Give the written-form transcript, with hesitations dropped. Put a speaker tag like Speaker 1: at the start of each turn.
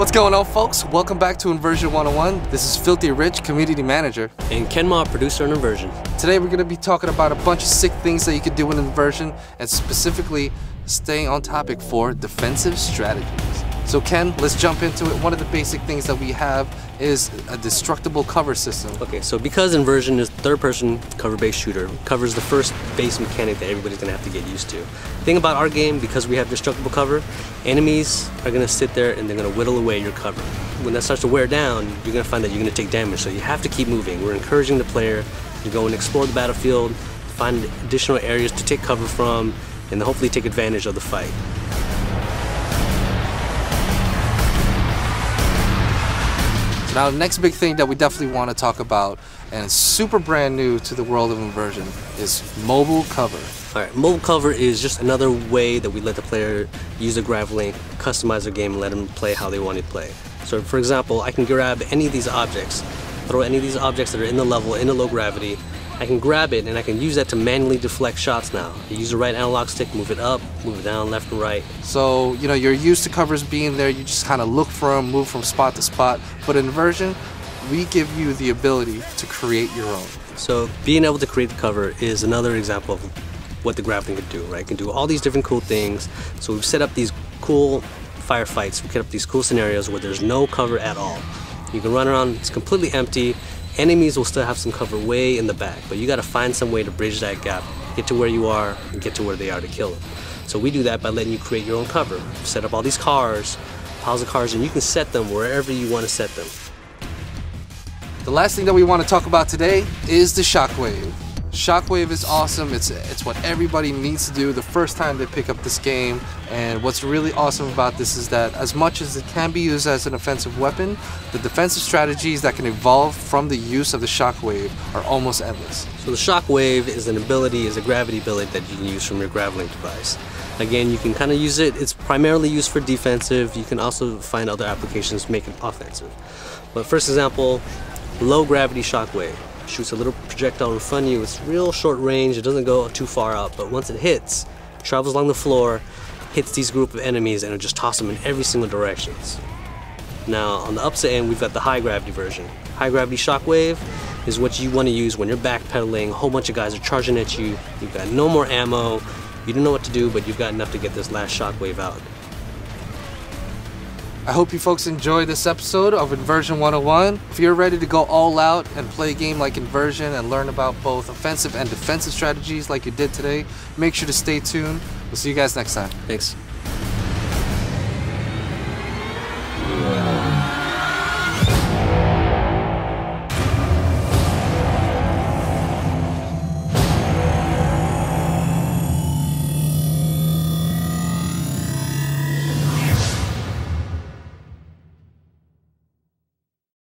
Speaker 1: What's going on, folks? Welcome back to Inversion 101. This is Filthy Rich, Community Manager.
Speaker 2: And Kenma, producer in Inversion.
Speaker 1: Today we're going to be talking about a bunch of sick things that you can do in Inversion, and specifically staying on topic for defensive strategies. So Ken, let's jump into it. One of the basic things that we have is a destructible cover system.
Speaker 2: Okay, so because Inversion is third-person cover-based shooter, covers the first base mechanic that everybody's gonna have to get used to. The thing about our game, because we have destructible cover, enemies are gonna sit there and they're gonna whittle away your cover. When that starts to wear down, you're gonna find that you're gonna take damage, so you have to keep moving. We're encouraging the player to go and explore the battlefield, find additional areas to take cover from, and hopefully take advantage of the fight.
Speaker 1: Now, the next big thing that we definitely want to talk about, and it's super brand new to the world of Inversion, is mobile cover.
Speaker 2: Alright, mobile cover is just another way that we let the player use the grav link, customize their game, and let them play how they want to play. So for example, I can grab any of these objects, throw any of these objects that are in the level, in the low gravity, I can grab it and I can use that to manually deflect shots now. You use the right analog stick, move it up, move it down, left and right.
Speaker 1: So, you know, you're used to covers being there, you just kind of look for them, move from spot to spot. But in Inversion, we give you the ability to create your own.
Speaker 2: So being able to create the cover is another example of what the grappling can do, right? It can do all these different cool things. So we've set up these cool firefights, we set up these cool scenarios where there's no cover at all. You can run around, it's completely empty. Enemies will still have some cover way in the back, but you got to find some way to bridge that gap, get to where you are, and get to where they are to kill them. So we do that by letting you create your own cover. Set up all these cars, piles of cars, and you can set them wherever you want to set them.
Speaker 1: The last thing that we want to talk about today is the Shockwave. Shockwave is awesome. It's what everybody needs to do the first time they pick up this game. And what's really awesome about this is that as much as it can be used as an offensive weapon, the defensive strategies that can evolve from the use of the Shockwave are almost endless.
Speaker 2: So the Shockwave is an ability, is a gravity ability that you can use from your GravLink device. Again, you can kind of use it, it's primarily used for defensive. You can also find other applications to make it offensive. But first example, low gravity Shockwave. Shoots a little projectile in front of you. It's real short range, it doesn't go too far out, but once it hits, travels along the floor, hits these group of enemies, and it'll just toss them in every single direction. Now on the opposite end, we've got the high gravity version. High gravity Shockwave is what you want to use when you're backpedaling, a whole bunch of guys are charging at you, you've got no more ammo, you don't know what to do, but you've got enough to get this last Shockwave out.
Speaker 1: I hope you folks enjoyed this episode of Inversion 101. If you're ready to go all out and play a game like Inversion and learn about both offensive and defensive strategies like you did today, make sure to stay tuned. We'll see you guys next time.
Speaker 2: Thanks.